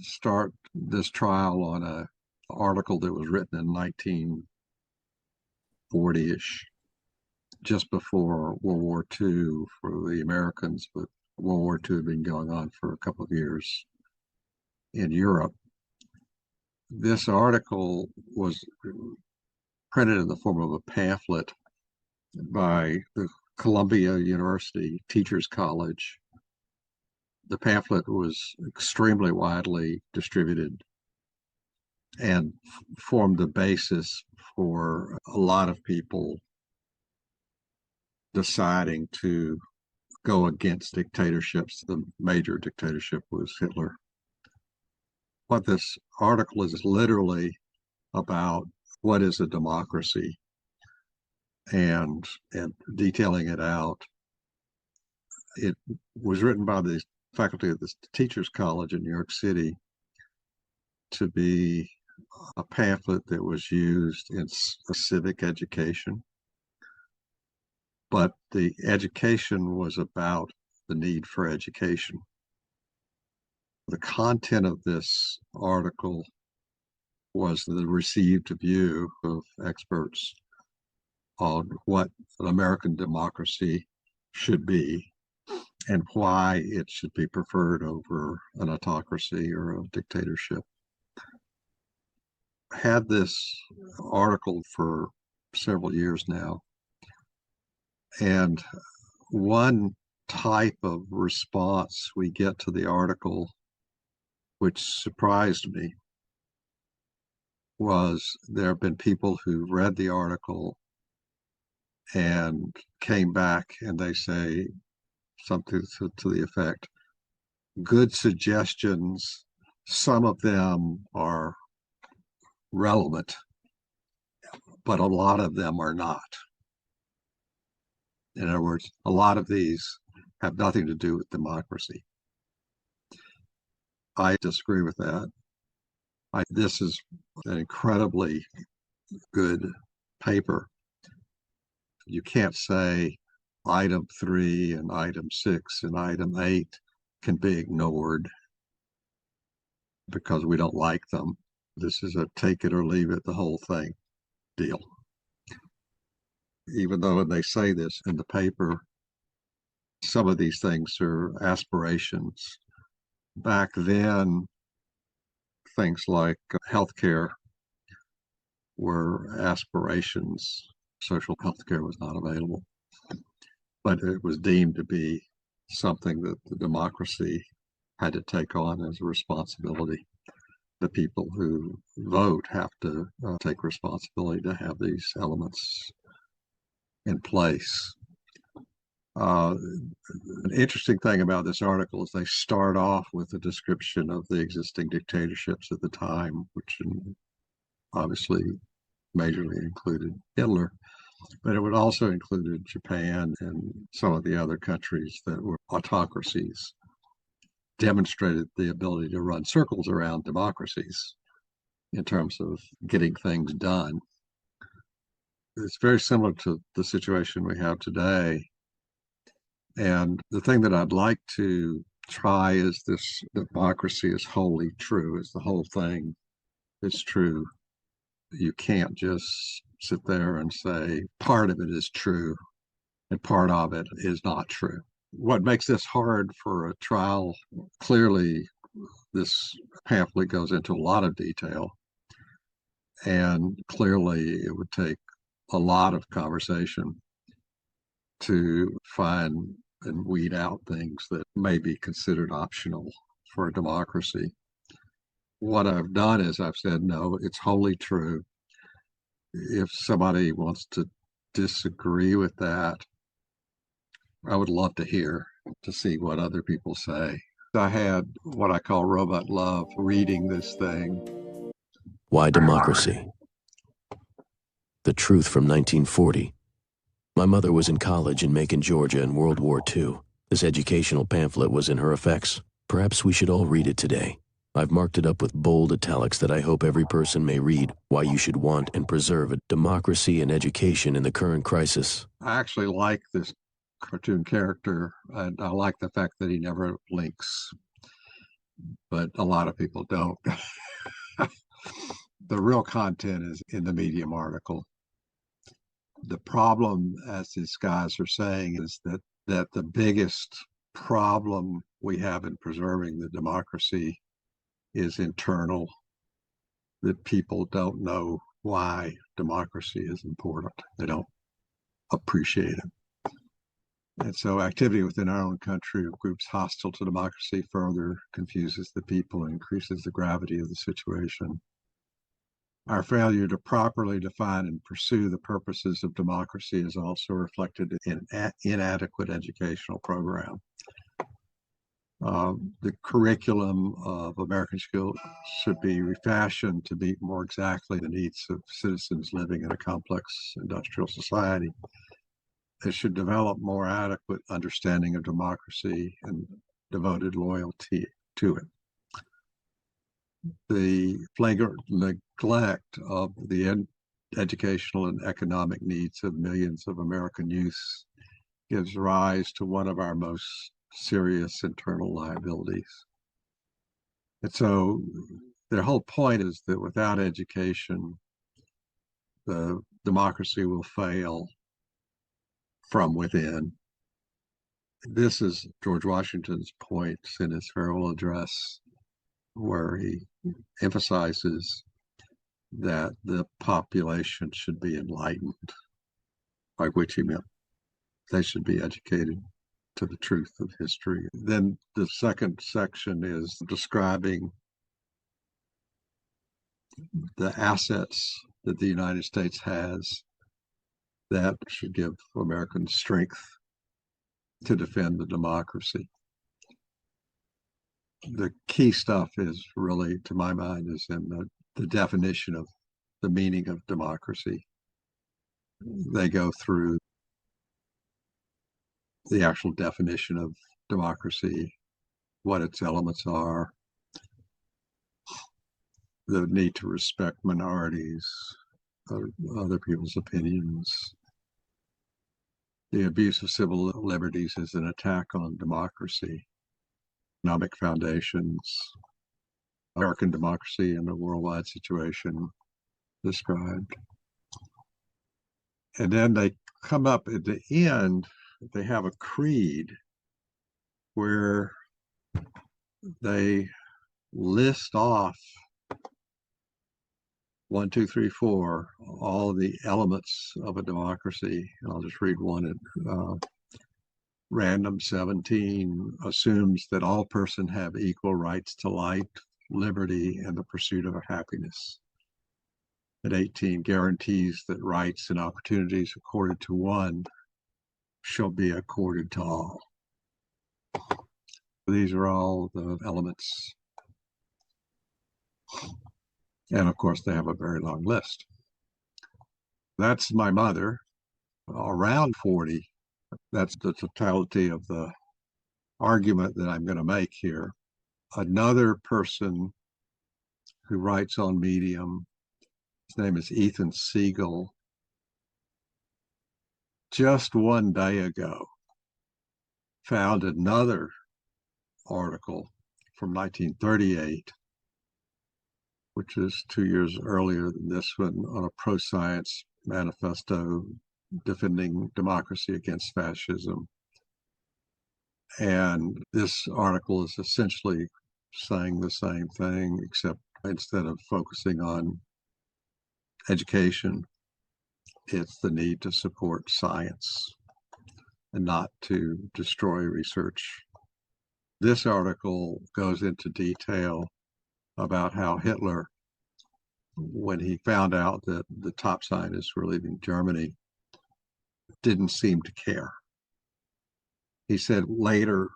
start this trial on a article that was written in 1940-ish, just before World War II for the Americans, but World War II had been going on for a couple of years in Europe. This article was printed in the form of a pamphlet by the Columbia University Teachers College. The pamphlet was extremely widely distributed and formed the basis for a lot of people deciding to go against dictatorships. The major dictatorship was Hitler. What this article is literally about what is a democracy and detailing it out. It was written by the faculty of the Teachers College in New York City to be a pamphlet that was used in a civic education. But the education was about the need for education. The content of this article was the received view of experts on what an American democracy should be and why it should be preferred over an autocracy or a dictatorship. Had this article for several years now, and one type of response we get to the article, which surprised me, was there have been people who read the article and came back and they say something to the effect, good suggestions, some of them are relevant, but a lot of them are not. In other words, a lot of these have nothing to do with democracy. I disagree with that. This is an incredibly good paper. You can't say item 3 and item 6 and item 8 can be ignored because we don't like them. This is a take it or leave it, the whole thing deal. Even though they say this in the paper, some of these things are aspirations. Back then, things like healthcare were aspirations. Social healthcare was not available, but it was deemed to be something that the democracy had to take on as a responsibility. The people who vote have to take responsibility to have these elements in place. An interesting thing about this article is they start off with a description of the existing dictatorships at the time, which obviously majorly included Hitler, but it would also include Japan and some of the other countries that were autocracies, demonstrated the ability to run circles around democracies in terms of getting things done. It's very similar to the situation we have today. And the thing that I'd like to try is this democracy is wholly true, is the whole thing is true. You can't just sit there and say part of it is true and part of it is not true. What makes this hard for a trial, clearly this pamphlet goes into a lot of detail, and clearly it would take a lot of conversation to find and weed out things that may be considered optional for a democracy. What I've done is I've said, no, it's wholly true. If somebody wants to disagree with that, I would love to hear, to see what other people say. I had what I call Robot Love reading this thing. Why Democracy? The Truth from 1940. My mother was in college in Macon, Georgia in World War II. This educational pamphlet was in her effects. Perhaps we should all read it today. I've marked it up with bold italics that I hope every person may read. Why you should want and preserve a democracy and education in the current crisis. I actually like this cartoon character, and I like the fact that he never blinks. but a lot of people don't. The real content is in the Medium article. The problem, as these guys are saying, is that the biggest problem we have in preserving the democracy is internal, that people don't know why democracy is important. They don't appreciate it. And so activity within our own country of groups hostile to democracy further confuses the people and increases the gravity of the situation. Our failure to properly define and pursue the purposes of democracy is also reflected in inadequate educational program. The curriculum of American schools should be refashioned to meet more exactly the needs of citizens living in a complex industrial society. It should develop more adequate understanding of democracy and devoted loyalty to it. The flagrant neglect of the educational and economic needs of millions of American youths gives rise to one of our most serious internal liabilities. And so their whole point is that without education, the democracy will fail from within. This is George Washington's point in his farewell address, where he emphasizes that the population should be enlightened, by which he meant they should be educated to the truth of history. Then the second section is describing the assets that the United States has that should give Americans strength to defend the democracy. The key stuff is really, to my mind, is in the definition of the meaning of democracy. They go through the actual definition of democracy, what its elements are, the need to respect minorities, other people's opinions. The abuse of civil liberties is an attack on democracy. Economic foundations, American democracy in a worldwide situation described. And then they come up at the end, they have a creed where they list off 1, 2, 3, 4, all the elements of a democracy. I'll just read one at random. 17 assumes that all persons have equal rights to life, liberty, and the pursuit of happiness. At 18, guarantees that rights and opportunities accorded to one shall be accorded to all. These are all the elements. And of course, they have a very long list. That's my mother, around 40. That's the totality of the argument that I'm going to make here. Another person who writes on Medium, his name is Ethan Siegel, just one day ago found another article from 1938, which is 2 years earlier than this one, on a pro-science manifesto defending democracy against fascism. And this article is essentially saying the same thing, except instead of focusing on education, it's the need to support science and not to destroy research. This article goes into detail about how Hitler, when he found out that the top scientists were leaving Germany, didn't seem to care. He said, later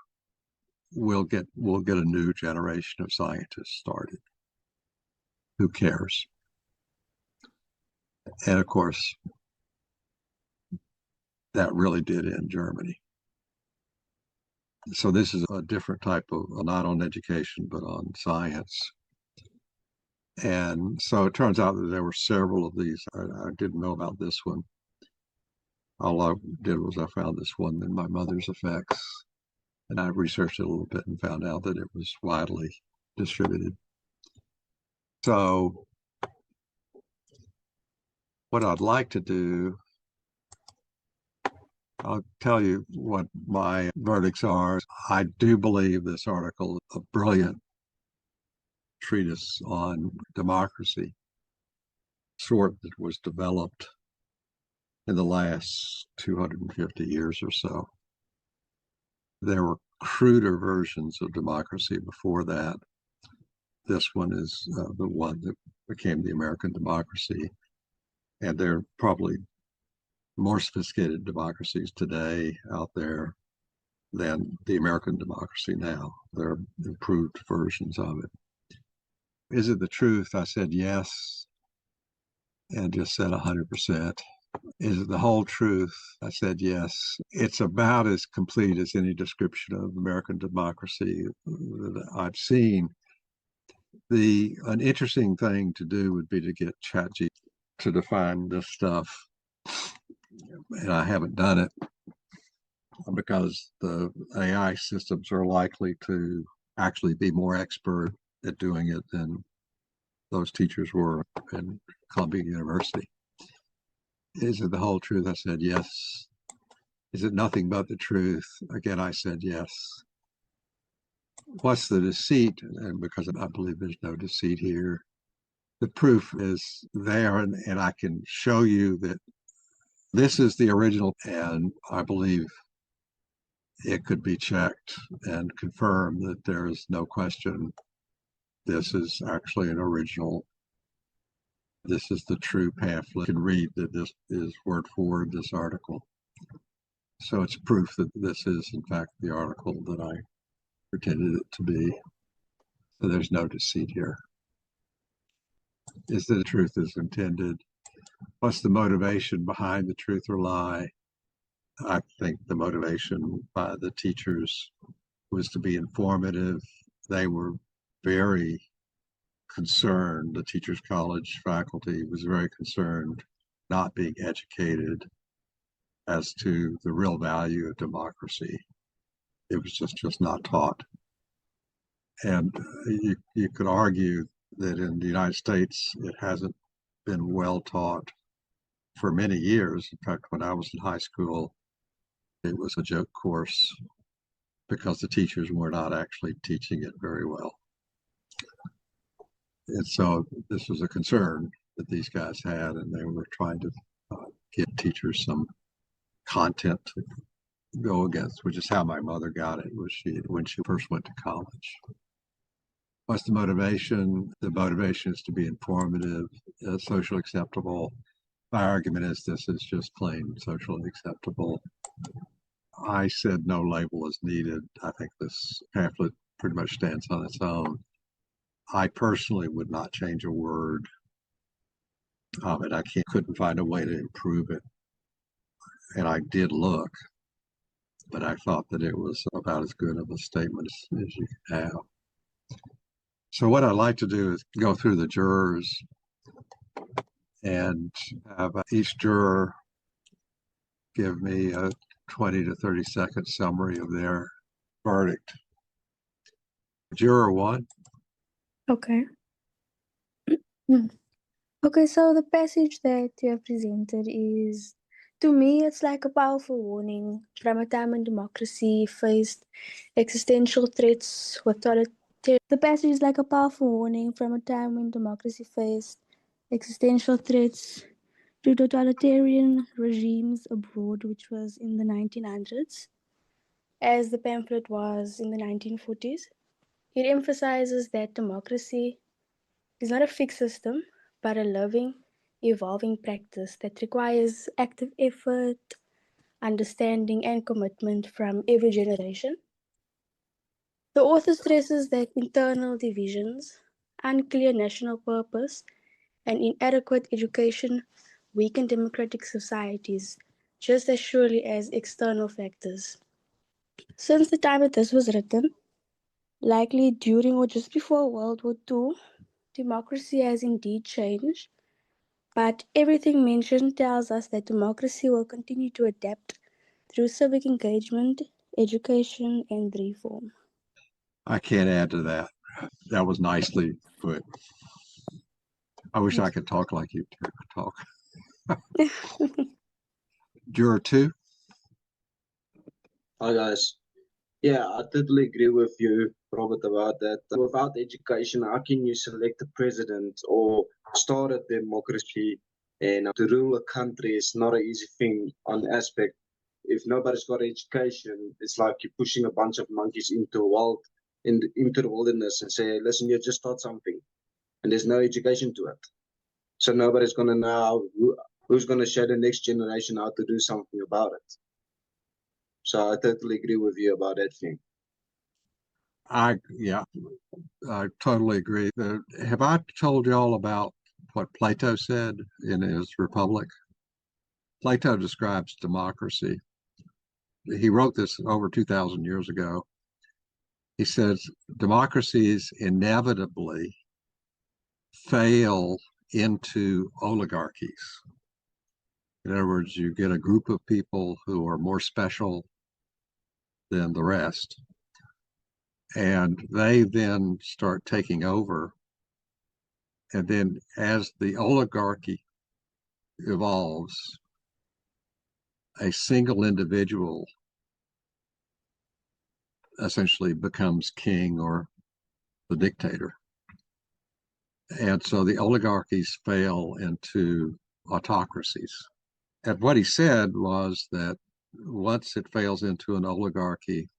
we'll get a new generation of scientists started. Who cares? And of course, that really did end Germany. So this is a different type of, not on education, but on science. And so it turns out that there were several of these. I didn't know about this one. All I did was I found this one in my mother's effects. And I researched it a little bit and found out that it was widely distributed. So what I'd like to do, I'll tell you what my verdicts are. I do believe this article is a brilliant treatise on democracy, sort that was developed in the last 250 years or so. There were cruder versions of democracy before that. This one is the one that became the American democracy. And there are probably more sophisticated democracies today out there than the American democracy now. There are improved versions of it. Is it the truth? I said yes, and just said 100%. Is it the whole truth? I said yes. It's about as complete as any description of American democracy that I've seen. An interesting thing to do would be to get ChatGPT to define this stuff, and I haven't done it because the AI systems are likely to actually be more expert at doing it than those teachers were in Columbia University. Is it the whole truth? I said yes. Is it nothing but the truth? Again, I said yes. What's the deceit? And because I believe there's no deceit here, the proof is there, and I can show you that this is the original, and I believe it could be checked and confirmed that there is no question this is actually an original. This is the true pamphlet. You can read that this is word for word this article. So it's proof that this is, in fact, the article that I pretended it to be. So there's no deceit here. Is that the truth is intended? What's the motivation behind the truth or lie? I think the motivation by the teachers was to be informative. They were very concerned. The Teachers College faculty was very concerned not being educated as to the real value of democracy. It was just not taught. And you could argue that in the United States, it hasn't been well taught for many years. In fact, when I was in high school, it was a joke course because the teachers were not actually teaching it very well. And so this was a concern that these guys had, and they were trying to give teachers some content to go against, which is how my mother got it when she first went to college. What's the motivation? The motivation is to be informative, socially acceptable. My argument is this is just plain socially acceptable. I said no label is needed. I think this pamphlet pretty much stands on its own. I personally would not change a word of it. I couldn't find a way to improve it. And I did look, but I thought that it was about as good of a statement as you could have. So what I'd like to do is go through the jurors and have each juror give me a 20 to 30 second summary of their verdict. Juror one. Okay. Okay, so the passage that you have presented is, to me, it's like a powerful warning from a time when democracy faced existential threats with the passage is like a powerful warning from a time when democracy faced existential threats to totalitarian regimes abroad, which was in the 1900s, as the pamphlet was in the 1940s. It emphasizes that democracy is not a fixed system, but a living, evolving practice that requires active effort, understanding, and commitment from every generation. The author stresses that internal divisions, unclear national purpose, and inadequate education weaken democratic societies just as surely as external factors. Since the time that this was written, likely during or just before World War II, democracy has indeed changed, but everything mentioned tells us that democracy will continue to adapt through civic engagement, education, and reform. I can't add to that. That was nicely put. I wish I could talk like you talk. Juror 2. Hi guys. Yeah, I totally agree with you, Robert, about that. Without education, how can you select a president or start a democracy? And to rule a country is not an easy thing on aspect. If nobody's got education, it's like you're pushing a bunch of monkeys into the wilderness and say, listen, you just start something. And there's no education to it. So nobody's going to know who's going to show the next generation how to do something about it. So I totally agree with you about that thing. I totally agree. Have I told you all about what Plato said in his Republic? Plato describes democracy. He wrote this over 2,000 years ago. He says democracies inevitably fail into oligarchies. In other words, you get a group of people who are more special than the rest, and they then start taking over. And then as the oligarchy evolves, a single individual essentially becomes king or the dictator. And so the oligarchies fail into autocracies. And what he said was that once it fails into an oligarchy,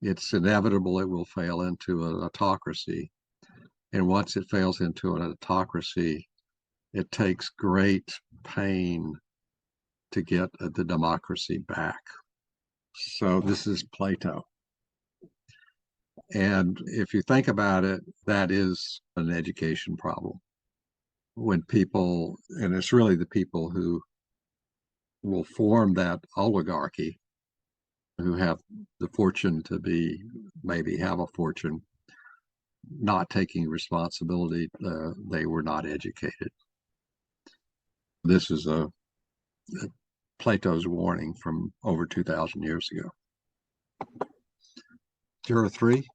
it's inevitable it will fail into an autocracy. And once it fails into an autocracy, it takes great pain to get the democracy back. So this is Plato. And if you think about it, that is an education problem. When people, and it's really the people who will form that oligarchy, who have the fortune to be, maybe have a fortune, not taking responsibility, they were not educated. This is Plato's warning from over 2,000 years ago. Juror 3.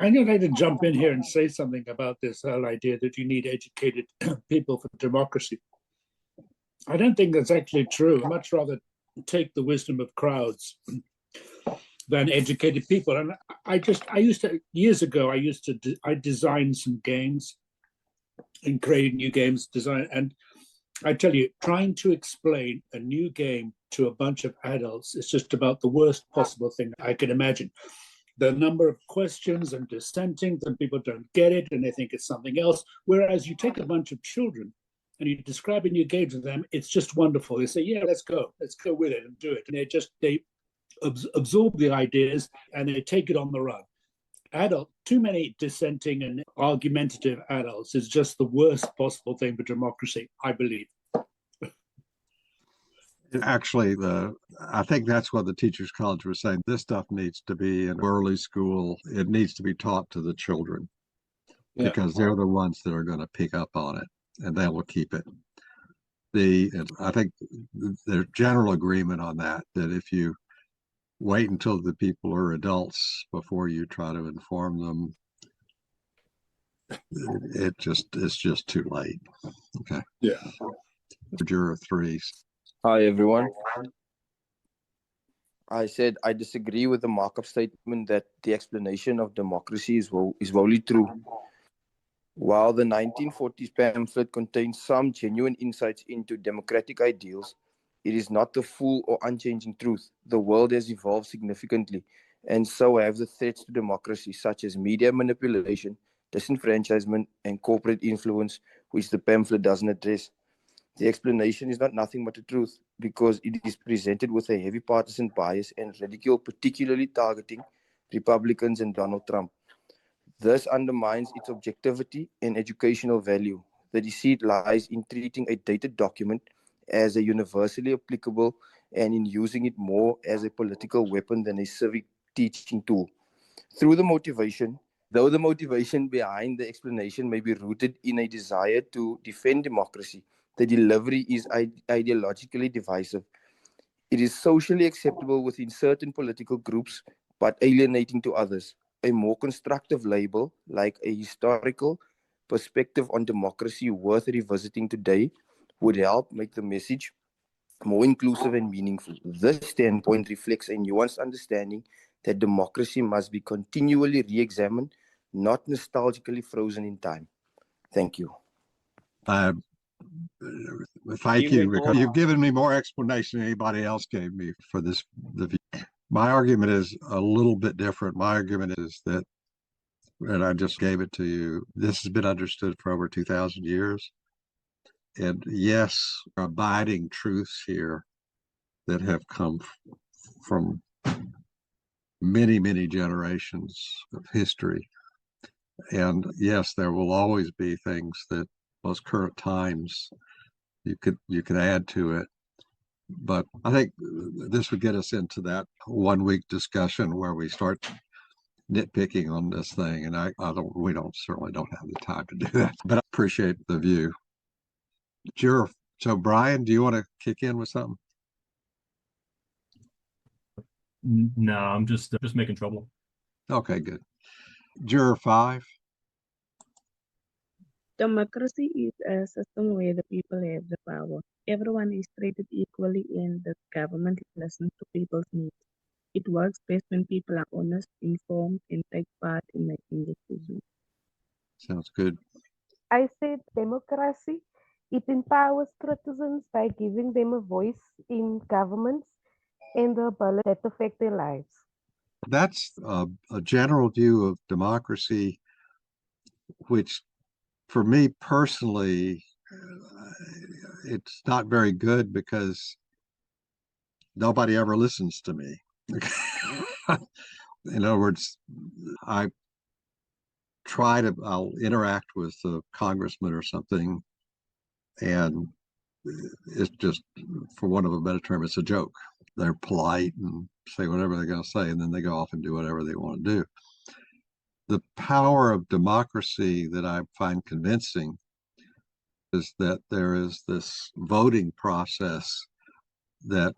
I'm going to jump in here and say something about this whole idea that you need educated people for democracy. I don't think that's actually true. I'd much rather take the wisdom of crowds than educated people. And years ago, I designed some games and created new games, and I tell you, trying to explain a new game to a bunch of adults is just about the worst possible thing I can imagine. The number of questions and dissentings, and people don't get it and they think it's something else. Whereas you take a bunch of children and you describe a new game to them, it's just wonderful. They say, yeah, let's go with it and do it. And they absorb the ideas and they take it on the run. Too many dissenting and argumentative adults is just the worst possible thing for democracy, I believe. Actually, I think that's what the Teachers College was saying. This stuff needs to be in early school. It needs to be taught to the children because they're the ones that are going to pick up on it and they will keep it. I think there's general agreement on that if you wait until the people are adults before you try to inform them, it's just too late. Okay. Yeah. Juror 3. Hi, everyone. I said I disagree with the markup statement that the explanation of democracy is wholly true. While the 1940s pamphlet contains some genuine insights into democratic ideals, it is not the full or unchanging truth. The world has evolved significantly, and so have the threats to democracy, such as media manipulation, disenfranchisement, and corporate influence, which the pamphlet doesn't address. The explanation is not nothing but the truth, because it is presented with a heavy partisan bias and ridicule, particularly targeting Republicans and Donald Trump. This undermines its objectivity and educational value. The deceit lies in treating a dated document as a universally applicable and in using it more as a political weapon than a civic teaching tool. Though the motivation behind the explanation may be rooted in a desire to defend democracy, the delivery is ideologically divisive. It is socially acceptable within certain political groups, but alienating to others. a more constructive label, like a historical perspective on democracy worth revisiting today, would help make the message more inclusive and meaningful. This standpoint reflects a nuanced understanding that democracy must be continually re-examined, not nostalgically frozen in time. Thank you. Thank you, because you've given me more explanation than anybody else gave me for this. My argument is a little bit different. My argument is that, and I just gave it to you, this has been understood for over 2,000 years. And yes, abiding truths here that have come from many, many generations of history. And yes, there will always be things that most current times you could add to it. But I think this would get us into that 1 week discussion where we start nitpicking on this thing. And we certainly don't have the time to do that, but I appreciate the view. Sure. So Brian, do you want to kick in with something? No, I'm just making trouble. Okay, good. Juror 5. Democracy is a system where the people have the power. Everyone is treated equally and the government listens to people's needs. It works best when people are honest, informed, and take part in making decisions. Sounds good. I said democracy. It empowers citizens by giving them a voice in governments and the ability that affect their lives. That's a general view of democracy, which for me personally, it's not very good because nobody ever listens to me. In other words, I'll interact with a congressman or something, and it's just, for want of a better term, it's a joke. They're polite and say whatever they're going to say, and then they go off and do whatever they want to do. The power of democracy that I find convincing is that there is this voting process that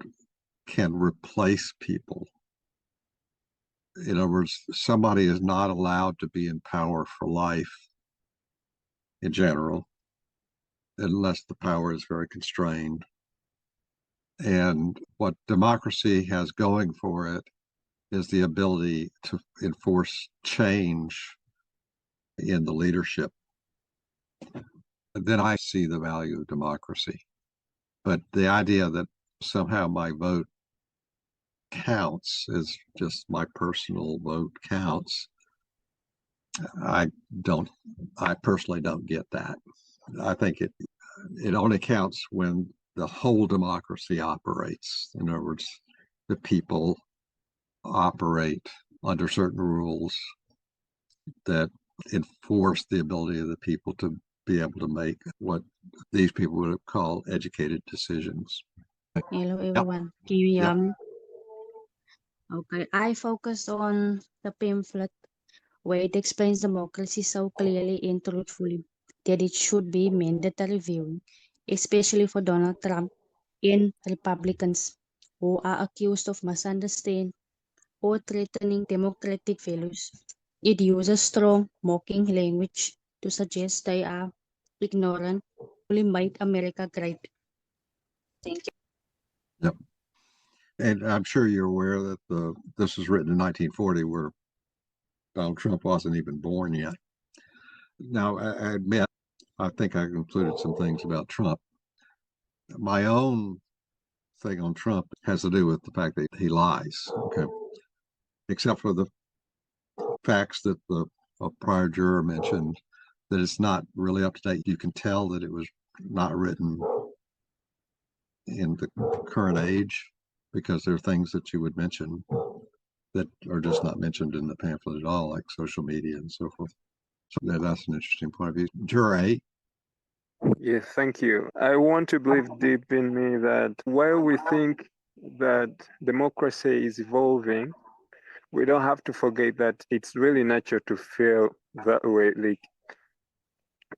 can replace people. In other words, somebody is not allowed to be in power for life in general, unless the power is very constrained. And what democracy has going for it is the ability to enforce change in the leadership. Then I see the value of democracy. But the idea that somehow my vote counts, is just my personal vote counts, I personally don't get that. I think it only counts when the whole democracy operates. In other words, the people operate under certain rules that enforce the ability of the people to be able to make what these people would call educated decisions. Hello everyone. Can you hear me? Okay, I focus on the pamphlet where it explains democracy so clearly and truthfully that it should be mandatory viewing, especially for Donald Trump and Republicans who are accused of misunderstanding or threatening democratic values. It uses strong, mocking language to suggest they are ignorant, only make America great. Thank you. Yep. And I'm sure you're aware that this was written in 1940, where Donald Trump wasn't even born yet. Now, I admit, I think I included some things about Trump. My own thing on Trump has to do with the fact that he lies, okay? Except for the facts that a prior juror mentioned, that it's not really up to date. You can tell that it was not written in the current age, because there are things that you would mention that are just not mentioned in the pamphlet at all, like social media and so forth. So that's an interesting point of view. Juror 8. Yes, thank you. I want to believe deep in me that while we think that democracy is evolving, we don't have to forget that it's really natural to feel that way. Like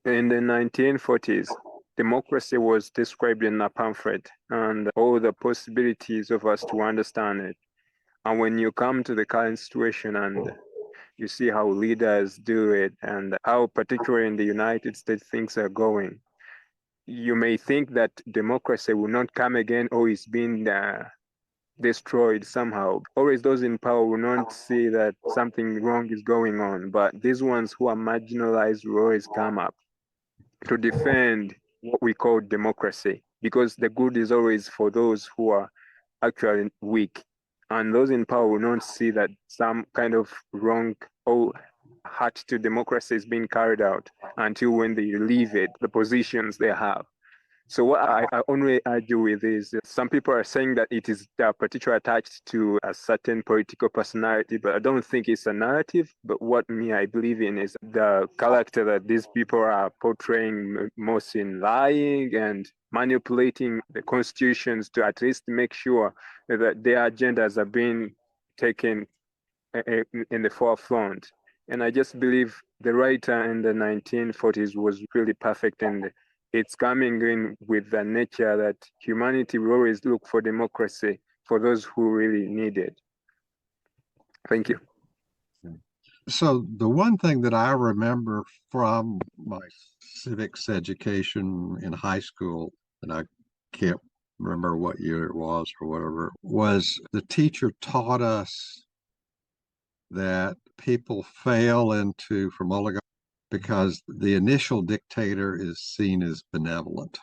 in the 1940s, democracy was described in a pamphlet and all the possibilities of us to understand it. And when you come to the current situation and you see how leaders do it and how particularly in the United States things are going. You may think that democracy will not come again or is being destroyed somehow. Always those in power will not see that something wrong is going on, but these ones who are marginalized will always come up to defend what we call democracy, because the good is always for those who are actually weak. And those in power will not see that some kind of wrong or hurt to democracy is being carried out until when they leave it, the positions they have. So what I only argue with is that some people are saying that it is particularly attached to a certain political personality, but I don't think it's a narrative. But what I believe in is the character that these people are portraying, most in lying and manipulating the constitutions to at least make sure that their agendas are being taken in the forefront. And I just believe the writer in the 1940s was really perfect, and it's coming in with the nature that humanity will always look for democracy for those who really need it. Thank you. So the one thing that I remember from my civics education in high school, and I can't remember what year it was or whatever, was the teacher taught us that people fail from oligarchy because the initial dictator is seen as benevolent.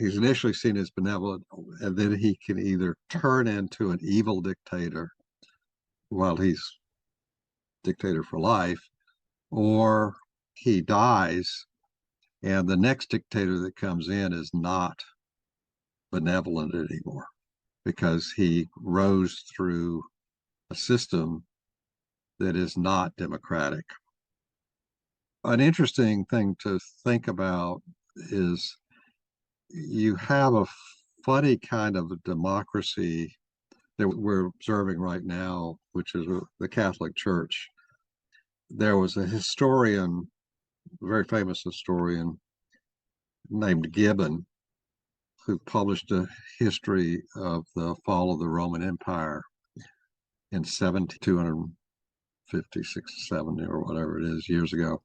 He's initially seen as benevolent, and then he can either turn into an evil dictator while he's dictator for life, or he dies, and the next dictator that comes in is not benevolent anymore because he rose through a system that is not democratic. An interesting thing to think about is you have a funny kind of a democracy that we're observing right now, which is the Catholic Church. There was a historian, a very famous historian named Gibbon, who published a history of the fall of the Roman Empire in 256, 70 or whatever it is, years ago.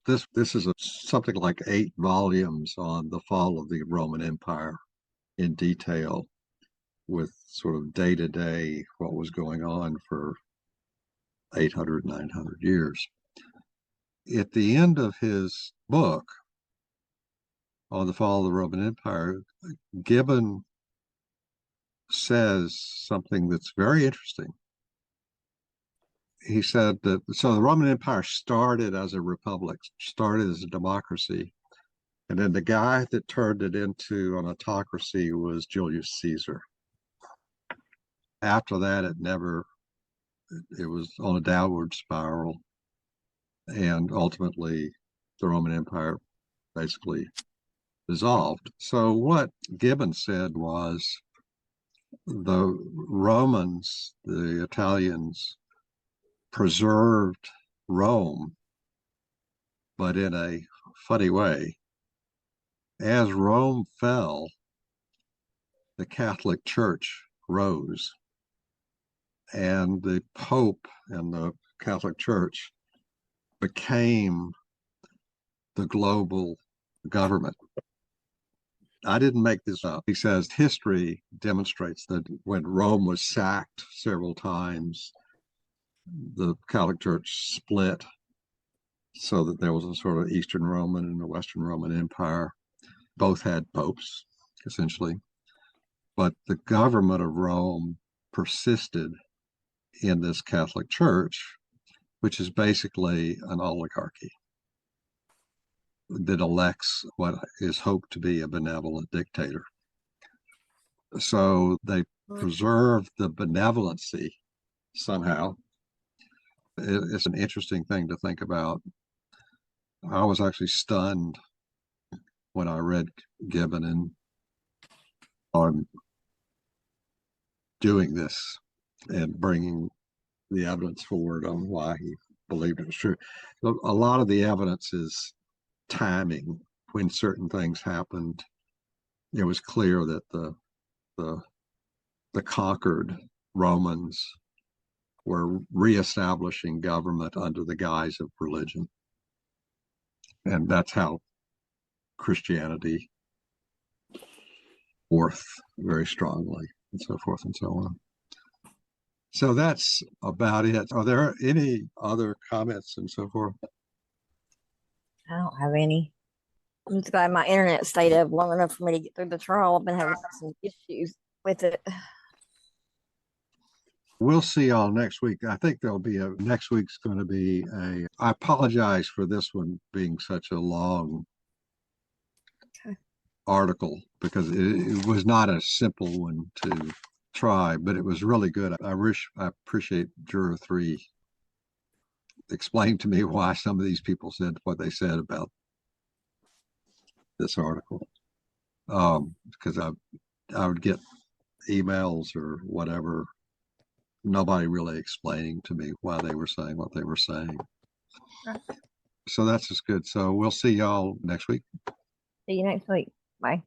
This is something like 8 volumes on the fall of the Roman Empire in detail, with sort of day to day what was going on for 800, 900 years. At the end of his book on the fall of the Roman Empire, Gibbon says something that's very interesting. He said that, so the Roman Empire started as a republic, started as a democracy, and then the guy that turned it into an autocracy was Julius Caesar. After that, it was on a downward spiral, and ultimately the Roman Empire basically dissolved. So what Gibbon said was the Romans, the Italians, preserved Rome, but in a funny way. As Rome fell, the Catholic Church rose, and the Pope and the Catholic Church became the global government. I didn't make this up. He says history demonstrates that when Rome was sacked several times, the Catholic Church split so that there was a sort of Eastern Roman and a Western Roman Empire. Both had popes, essentially. But the government of Rome persisted in this Catholic Church, which is basically an oligarchy that elects what is hoped to be a benevolent dictator. So they preserve the benevolency somehow. It's an interesting thing to think about. I was actually stunned when I read Gibbon and on doing this and bringing the evidence forward on why he believed it was true. A lot of the evidence is timing. When certain things happened, it was clear that the conquered Romans were reestablishing government under the guise of religion. And that's how Christianity forth very strongly, and so forth and so on. So that's about it. Are there any other comments and so forth? I don't have any. I'm just glad my internet stayed up long enough for me to get through the trial. I've been having some issues with it. We'll see y'all next week. I think there'll be next week's going to be I apologize for this one being such a long article, because it was not a simple one to try, but it was really good. I appreciate Juror 3 explained to me why some of these people said what they said about this article. Because I would get emails or whatever, nobody really explaining to me why they were saying what they were saying. So that's just good. So we'll see y'all next week. See you next week. Bye.